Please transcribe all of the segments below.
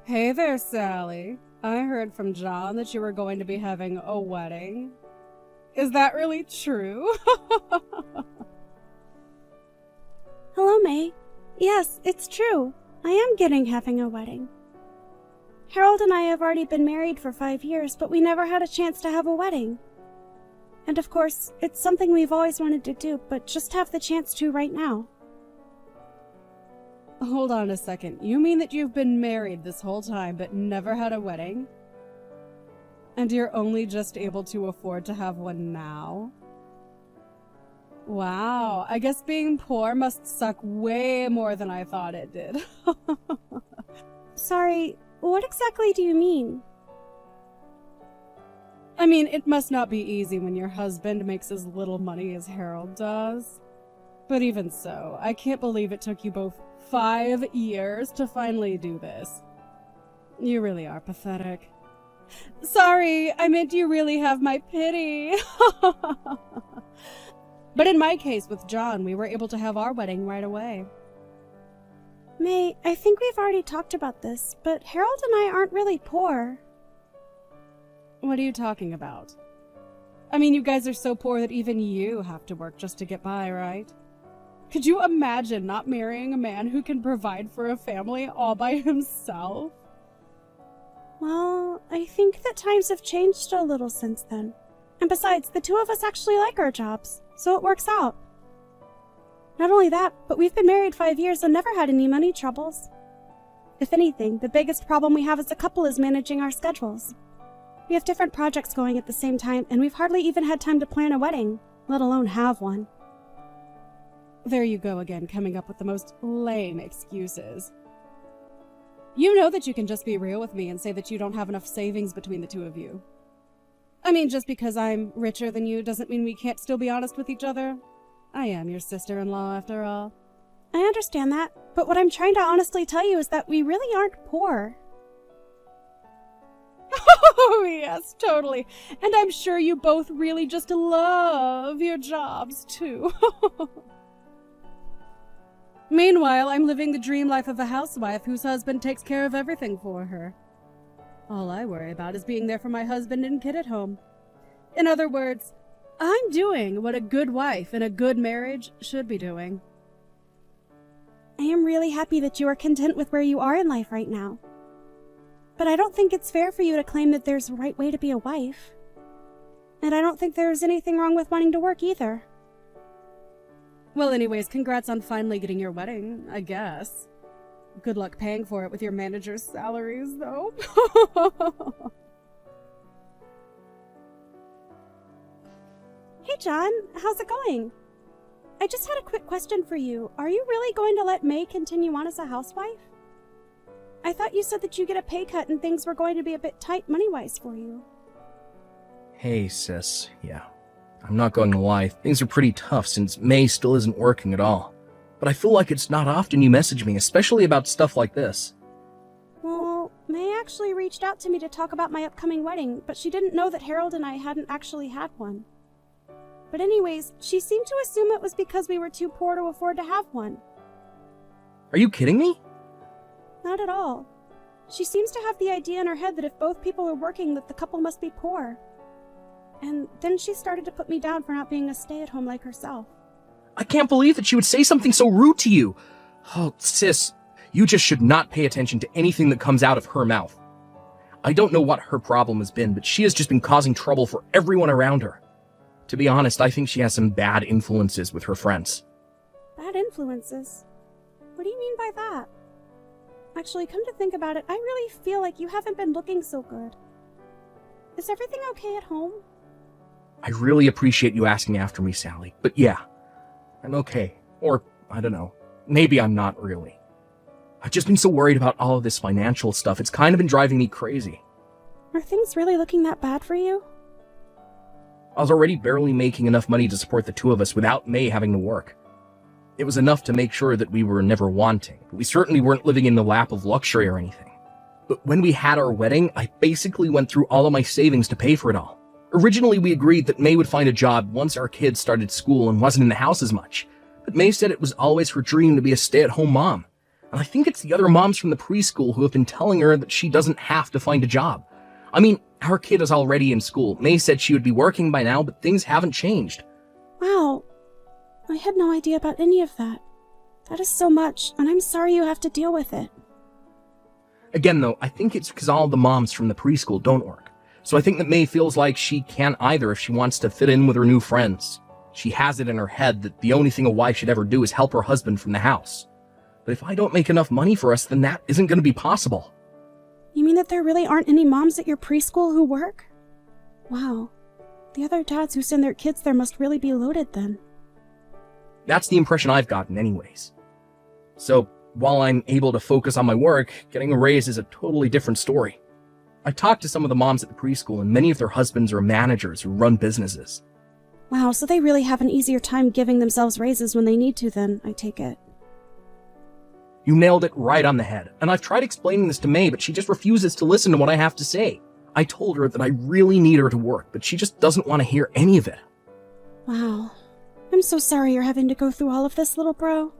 Hey there, Sally. I heard from John that you were going to be having a wedding. Is that really true? Hello, May. Yes, it's true. I am having a wedding. Harold and I have already been married for 5 years, but we never had a chance to have a wedding. And of course, it's something we've always wanted to do, but just have the chance to right now. Hold on a second. You mean that you've been married this whole time but never had a wedding? And you're only just able to afford to have one now? Wow, I guess being poor must suck way more than I thought it did. Sorry, what exactly do you mean? I mean, it must not be easy when your husband makes as little money as Harold does. But even so, I can't believe it took you both 5 years to finally do this. You really are pathetic. Sorry, I meant you really have my pity. But in my case with John, we were able to have our wedding right away. May, I think we've already talked about this, but Harold and I aren't really poor. What are you talking about? I mean, you guys are so poor that even you have to work just to get by, right? Could you imagine not marrying a man who can provide for a family all by himself? Well, I think that times have changed a little since then. And besides, the two of us actually like our jobs, so it works out. Not only that, but we've been married 5 years and never had any money troubles. If anything, the biggest problem we have as a couple is managing our schedules. We have different projects going at the same time, and we've hardly even had time to plan a wedding, let alone have one. There you go again, coming up with the most lame excuses. You know that you can just be real with me and say that you don't have enough savings between the two of you. I mean, just because I'm richer than you doesn't mean we can't still be honest with each other. I am your sister-in-law, after all. I understand that, but what I'm trying to honestly tell you is that we really aren't poor. Oh, yes, totally. And I'm sure you both really just love your jobs, too. Meanwhile, I'm living the dream life of a housewife whose husband takes care of everything for her. All I worry about is being there for my husband and kid at home. In other words, I'm doing what a good wife in a good marriage should be doing. I am really happy that you are content with where you are in life right now. But I don't think it's fair for you to claim that there's a right way to be a wife. And I don't think there's anything wrong with wanting to work either. Well, anyways, congrats on finally getting your wedding, I guess. Good luck paying for it with your manager's salaries, though. Hey, John, how's it going? I just had a quick question for you. Are you really going to let May continue on as a housewife? I thought you said that you get a pay cut and things were going to be a bit tight money-wise for you. Hey, sis. Yeah. I'm not going to lie, things are pretty tough since May still isn't working at all. But I feel like it's not often you message me, especially about stuff like this. Well, May actually reached out to me to talk about my upcoming wedding, but she didn't know that Harold and I hadn't actually had one. But anyways, she seemed to assume it was because we were too poor to afford to have one. Are you kidding me? Not at all. She seems to have the idea in her head that if both people are working, that the couple must be poor. And then she started to put me down for not being a stay-at-home like herself. I can't believe that she would say something so rude to you. Oh, sis, you just should not pay attention to anything that comes out of her mouth. I don't know what her problem has been, but she has just been causing trouble for everyone around her. To be honest, I think she has some bad influences with her friends. Bad influences? What do you mean by that? Actually, come to think about it, I really feel like you haven't been looking so good. Is everything okay at home? I really appreciate you asking after me, Sally, but yeah, I'm okay. Or, I don't know, maybe I'm not really. I've just been so worried about all of this financial stuff, it's kind of been driving me crazy. Are things really looking that bad for you? I was already barely making enough money to support the two of us without May having to work. It was enough to make sure that we were never wanting, but we certainly weren't living in the lap of luxury or anything. But when we had our wedding, I basically went through all of my savings to pay for it all. Originally, we agreed that May would find a job once our kids started school and wasn't in the house as much. But May said it was always her dream to be a stay-at-home mom. And I think it's the other moms from the preschool who have been telling her that she doesn't have to find a job. I mean, our kid is already in school. May said she would be working by now, but things haven't changed. Wow. I had no idea about any of that. That is so much, and I'm sorry you have to deal with it. Again, though, I think it's because all the moms from the preschool don't work. So I think that May feels like she can't either if she wants to fit in with her new friends. She has it in her head that the only thing a wife should ever do is help her husband from the house. But if I don't make enough money for us, then that isn't going to be possible. You mean that there really aren't any moms at your preschool who work? Wow. The other dads who send their kids there must really be loaded then. That's the impression I've gotten anyways. So, while I'm able to focus on my work, getting a raise is a totally different story. I talked to some of the moms at the preschool, and many of their husbands are managers who run businesses. Wow, so they really have an easier time giving themselves raises when they need to then, I take it. You nailed it right on the head, and I've tried explaining this to May, but she just refuses to listen to what I have to say. I told her that I really need her to work, but she just doesn't want to hear any of it. Wow. I'm so sorry you're having to go through all of this, little bro.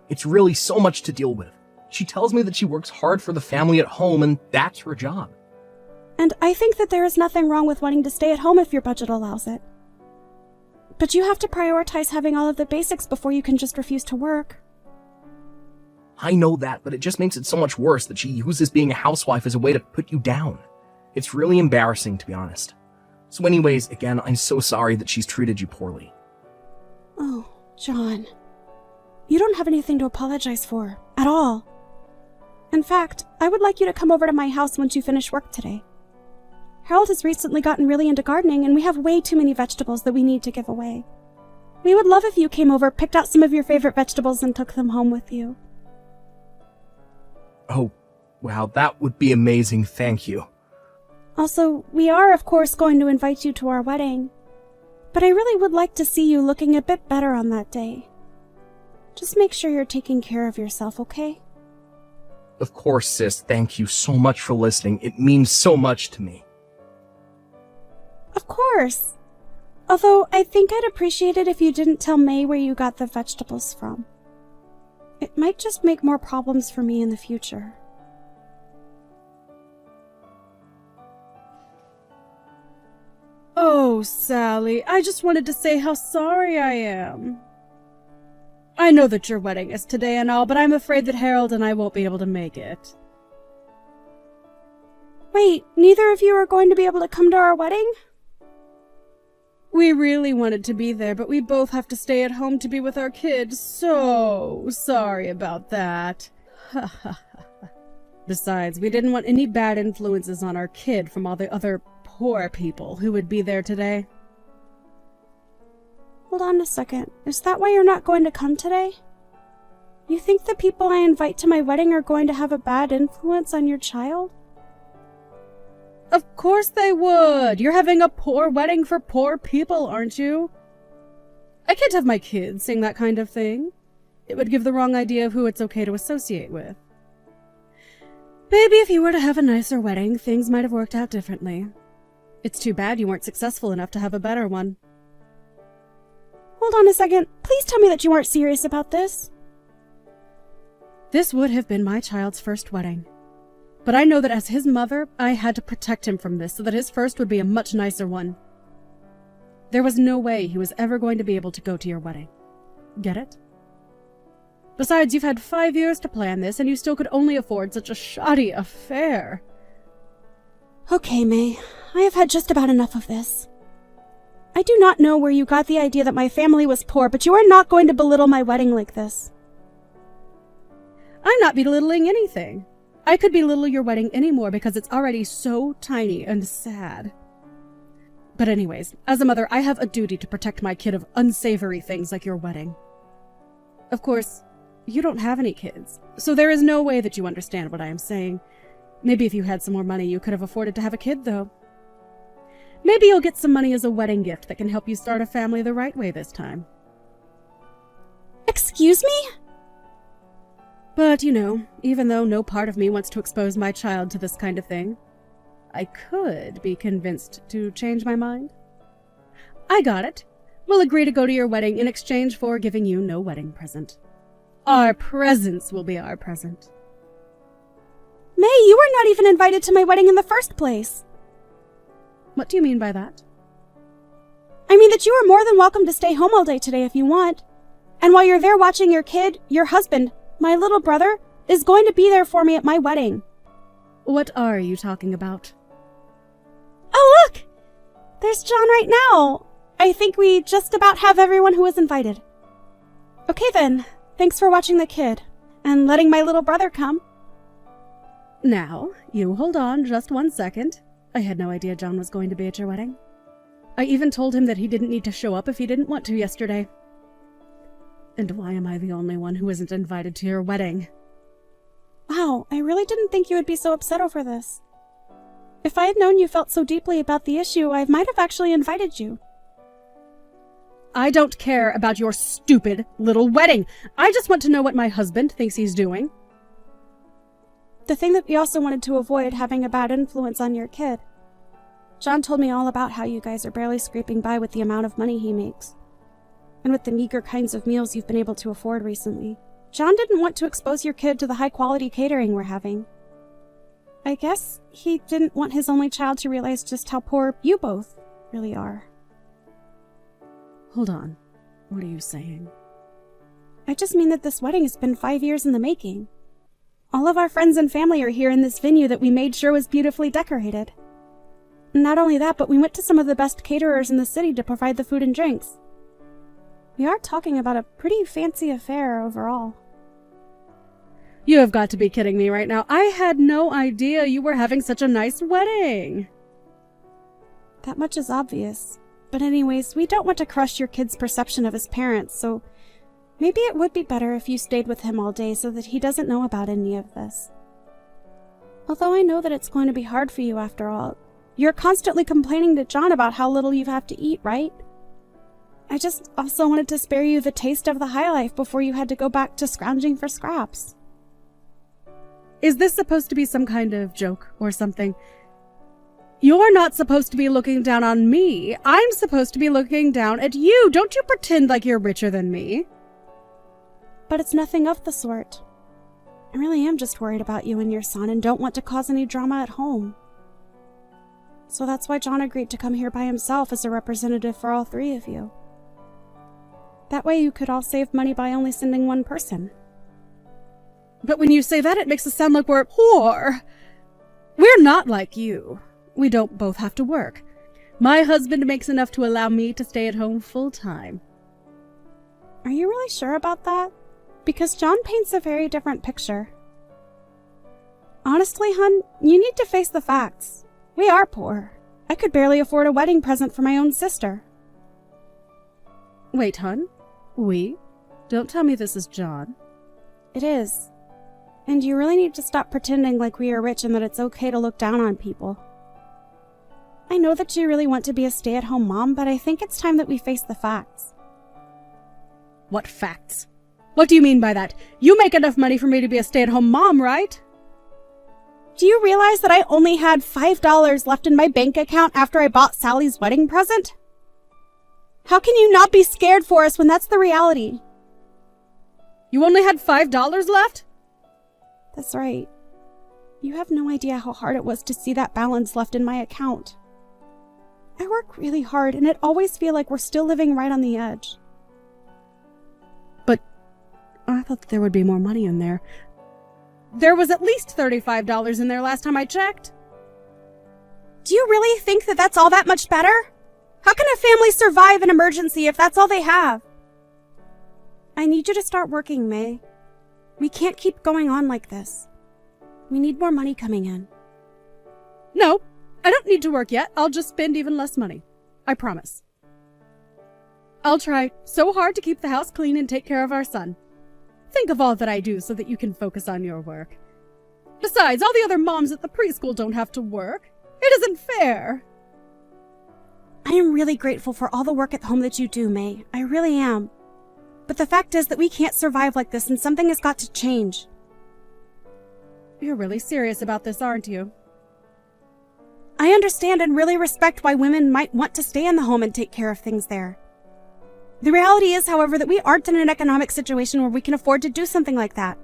It's really so much to deal with. She tells me that she works hard for the family at home, and that's her job. And I think that there is nothing wrong with wanting to stay at home if your budget allows it. But you have to prioritize having all of the basics before you can just refuse to work. I know that, but it just makes it so much worse that she uses being a housewife as a way to put you down. It's really embarrassing, to be honest. So anyways, again, I'm so sorry that she's treated you poorly. Oh, John. You don't have anything to apologize for, at all. In fact, I would like you to come over to my house once you finish work today. Harold has recently gotten really into gardening, and we have way too many vegetables that we need to give away. We would love if you came over, picked out some of your favorite vegetables, and took them home with you. Oh, wow, that would be amazing, thank you. Also, we are, of course, going to invite you to our wedding. But I really would like to see you looking a bit better on that day. Just make sure you're taking care of yourself, okay? Of course, sis, thank you so much for listening. It means so much to me. Of course. Although, I think I'd appreciate it if you didn't tell May where you got the vegetables from. It might just make more problems for me in the future. Oh, Sally, I just wanted to say how sorry I am. I know that your wedding is today and all, but I'm afraid that Harold and I won't be able to make it. Wait, neither of you are going to be able to come to our wedding? We really wanted to be there, but we both have to stay at home to be with our kids. So sorry about that. Besides, we didn't want any bad influences on our kid from all the other poor people who would be there today. Hold on a second. Is that why you're not going to come today? You think the people I invite to my wedding are going to have a bad influence on your child? Of course they would. You're having a poor wedding for poor people, aren't you? I can't have my kids saying that kind of thing. It would give the wrong idea of who it's okay to associate with. Maybe if you were to have a nicer wedding, things might have worked out differently. It's too bad you weren't successful enough to have a better one. Hold on a second. Please tell me that you aren't serious about this. This would have been my child's first wedding. But I know that as his mother, I had to protect him from this so that his first would be a much nicer one. There was no way he was ever going to be able to go to your wedding. Get it? Besides, you've had 5 years to plan this, and you still could only afford such a shoddy affair. Okay, May. I have had just about enough of this. I do not know where you got the idea that my family was poor, but you are not going to belittle my wedding like this. I'm not belittling anything. I could belittle your wedding anymore because it's already so tiny and sad. But anyways, as a mother, I have a duty to protect my kid of unsavory things like your wedding. Of course, you don't have any kids, so there is no way that you understand what I am saying. Maybe if you had some more money, you could have afforded to have a kid, though. Maybe you'll get some money as a wedding gift that can help you start a family the right way this time. Excuse me? But, you know, even though no part of me wants to expose my child to this kind of thing, I could be convinced to change my mind. I got it. We'll agree to go to your wedding in exchange for giving you no wedding present. Our presence will be our present. May, you were not even invited to my wedding in the first place. What do you mean by that? I mean that you are more than welcome to stay home all day today if you want. And while you're there watching your kid, your husband, my little brother, is going to be there for me at my wedding. What are you talking about? Oh, look! There's John right now. I think we just about have everyone who was invited. Okay then, thanks for watching the kid, and letting my little brother come. Now, you hold on just 1 second. I had no idea John was going to be at your wedding. I even told him that he didn't need to show up if he didn't want to yesterday. And why am I the only one who isn't invited to your wedding? Wow, I really didn't think you would be so upset over this. If I had known you felt so deeply about the issue, I might have actually invited you. I don't care about your stupid little wedding. I just want to know what my husband thinks he's doing. The thing that we also wanted to avoid having a bad influence on your kid. John told me all about how you guys are barely scraping by with the amount of money he makes, and with the meager kinds of meals you've been able to afford recently. John didn't want to expose your kid to the high-quality catering we're having. I guess he didn't want his only child to realize just how poor you both really are. Hold on. What are you saying? I just mean that this wedding has been 5 years in the making. All of our friends and family are here in this venue that we made sure was beautifully decorated. Not only that, but we went to some of the best caterers in the city to provide the food and drinks. We are talking about a pretty fancy affair overall. You have got to be kidding me right now. I had no idea you were having such a nice wedding. That much is obvious. But anyways, we don't want to crush your kid's perception of his parents, so maybe it would be better if you stayed with him all day so that he doesn't know about any of this. Although I know that it's going to be hard for you after all. You're constantly complaining to John about how little you have to eat, right? I just also wanted to spare you the taste of the high life before you had to go back to scrounging for scraps. Is this supposed to be some kind of joke or something? You're not supposed to be looking down on me. I'm supposed to be looking down at you. Don't you pretend like you're richer than me. But it's nothing of the sort. I really am just worried about you and your son and don't want to cause any drama at home. So that's why John agreed to come here by himself as a representative for all three of you. That way you could all save money by only sending one person. But when you say that, it makes it sound like we're poor. We're not like you. We don't both have to work. My husband makes enough to allow me to stay at home full time. Are you really sure about that? Because John paints a very different picture. Honestly, hun, you need to face the facts. We are poor. I could barely afford a wedding present for my own sister. Wait, hun? We? Don't tell me this is John. It is. And you really need to stop pretending like we are rich and that it's okay to look down on people. I know that you really want to be a stay-at-home mom, but I think it's time that we face the facts. What facts? What do you mean by that? You make enough money for me to be a stay-at-home mom, right? Do you realize that I only had $5 left in my bank account after I bought Sally's wedding present? How can you not be scared for us when that's the reality? You only had $5 left? That's right. You have no idea how hard it was to see that balance left in my account. I work really hard, and it always feels like we're still living right on the edge. But I thought there would be more money in there. There was at least $35 in there last time I checked. Do you really think that that's all that much better? How can a family survive an emergency if that's all they have? I need you to start working, May. We can't keep going on like this. We need more money coming in. No, I don't need to work yet. I'll just spend even less money. I promise. I'll try so hard to keep the house clean and take care of our son. Think of all that I do so that you can focus on your work. Besides, all the other moms at the preschool don't have to work. It isn't fair. I am really grateful for all the work at home that you do, May. I really am. But the fact is that we can't survive like this and something has got to change. You're really serious about this, aren't you? I understand and really respect why women might want to stay in the home and take care of things there. The reality is, however, that we aren't in an economic situation where we can afford to do something like that.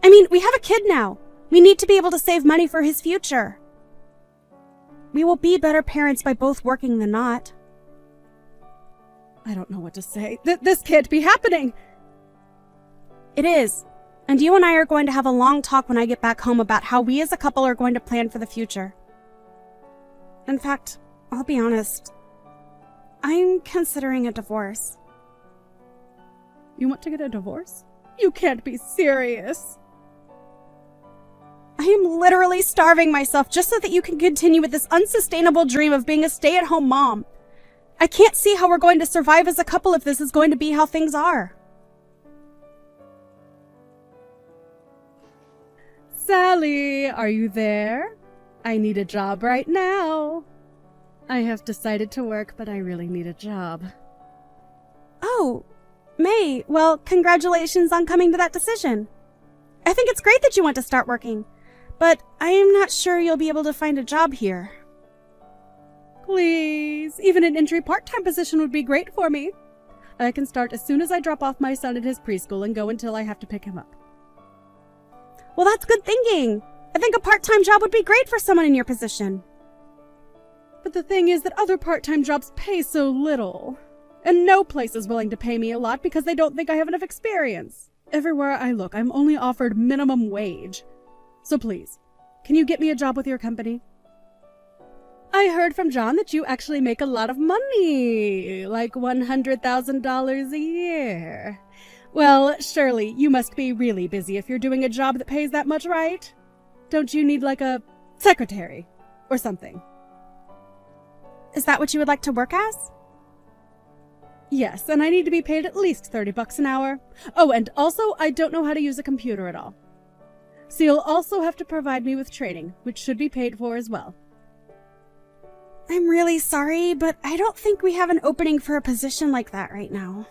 I mean, we have a kid now. We need to be able to save money for his future. We will be better parents by both working than not. I don't know what to say. This can't be happening! It is. And you and I are going to have a long talk when I get back home about how we as a couple are going to plan for the future. In fact, I'll be honest. I'm considering a divorce. You want to get a divorce? You can't be serious. I am literally starving myself just so that you can continue with this unsustainable dream of being a stay-at-home mom. I can't see how we're going to survive as a couple if this is going to be how things are. Sally, are you there? I need a job right now. I have decided to work, but I really need a job. Oh, May, well, congratulations on coming to that decision. I think it's great that you want to start working, but I am not sure you'll be able to find a job here. Please, even an entry part-time position would be great for me. I can start as soon as I drop off my son at his preschool and go until I have to pick him up. Well, that's good thinking. I think a part-time job would be great for someone in your position. But the thing is that other part-time jobs pay so little. And no place is willing to pay me a lot because they don't think I have enough experience. Everywhere I look, I'm only offered minimum wage. So please, can you get me a job with your company? I heard from John that you actually make a lot of money, like $100,000 a year. Well, surely you must be really busy if you're doing a job that pays that much, right? Don't you need like a secretary or something? Is that what you would like to work as? Yes, and I need to be paid at least $30 an hour. Oh, and also, I don't know how to use a computer at all. So you'll also have to provide me with training, which should be paid for as well. I'm really sorry, but I don't think we have an opening for a position like that right now.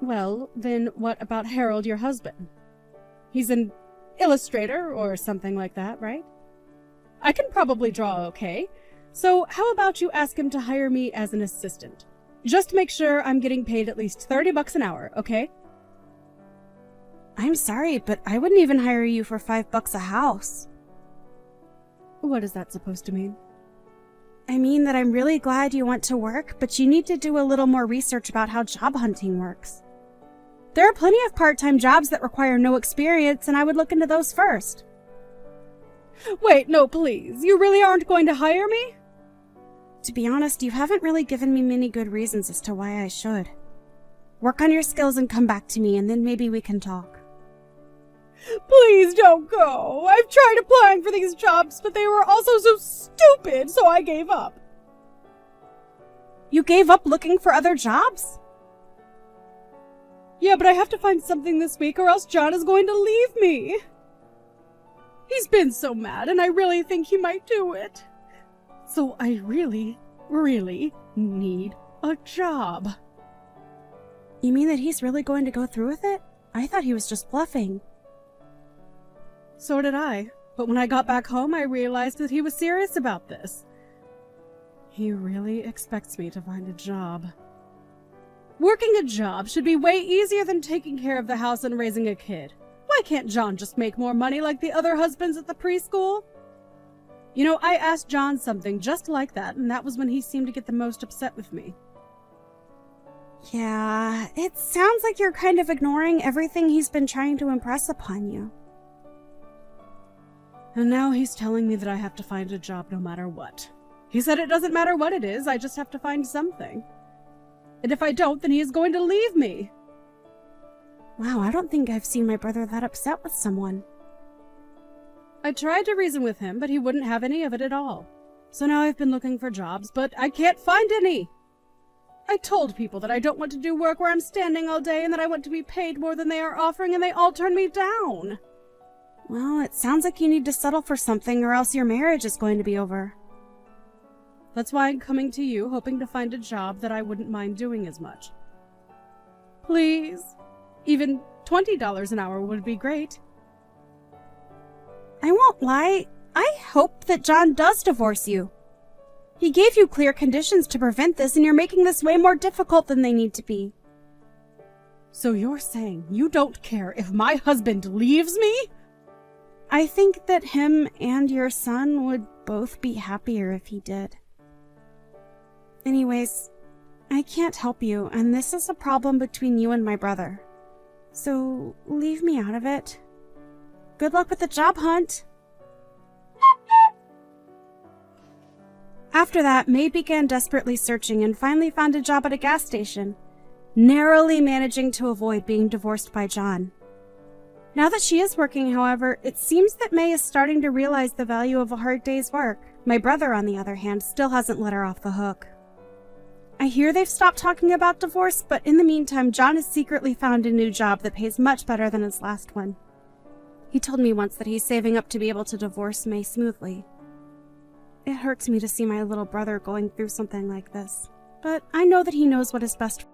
Well, then what about Harold, your husband? He's an illustrator or something like that, right? I can probably draw okay. So how about you ask him to hire me as an assistant? Just make sure I'm getting paid at least $30 an hour, okay? I'm sorry, but I wouldn't even hire you for $5 a house. What is that supposed to mean? I mean that I'm really glad you want to work, but you need to do a little more research about how job hunting works. There are plenty of part-time jobs that require no experience, and I would look into those first. Wait, no, please. You really aren't going to hire me? To be honest, you haven't really given me many good reasons as to why I should. Work on your skills and come back to me, and then maybe we can talk. Please don't go. I've tried applying for these jobs, but they were also so stupid, so I gave up. You gave up looking for other jobs? Yeah, but I have to find something this week or else John is going to leave me. He's been so mad, and I really think he might do it. So I really, really need a job. You mean that he's really going to go through with it? I thought he was just bluffing. So did I. But when I got back home, I realized that he was serious about this. He really expects me to find a job. Working a job should be way easier than taking care of the house and raising a kid. Why can't John just make more money like the other husbands at the preschool? You know, I asked John something just like that, and that was when he seemed to get the most upset with me. Yeah, it sounds like you're kind of ignoring everything he's been trying to impress upon you. And now he's telling me that I have to find a job no matter what. He said it doesn't matter what it is, I just have to find something. And if I don't, then he is going to leave me. Wow, I don't think I've seen my brother that upset with someone. I tried to reason with him, but he wouldn't have any of it at all. So now I've been looking for jobs, but I can't find any. I told people that I don't want to do work where I'm standing all day and that I want to be paid more than they are offering, and they all turn me down. Well, it sounds like you need to settle for something or else your marriage is going to be over. That's why I'm coming to you, hoping to find a job that I wouldn't mind doing as much. Please. Even $20 an hour would be great. I won't lie. I hope that John does divorce you. He gave you clear conditions to prevent this, and you're making this way more difficult than they need to be. So you're saying you don't care if my husband leaves me? I think that him and your son would both be happier if he did. Anyways, I can't help you, and this is a problem between you and my brother. So leave me out of it. Good luck with the job hunt. After that, May began desperately searching and finally found a job at a gas station, narrowly managing to avoid being divorced by John. Now that she is working, however, it seems that May is starting to realize the value of a hard day's work. My brother, on the other hand, still hasn't let her off the hook. I hear they've stopped talking about divorce, but in the meantime, John has secretly found a new job that pays much better than his last one. He told me once that he's saving up to be able to divorce May smoothly. It hurts me to see my little brother going through something like this, but I know that he knows what is best for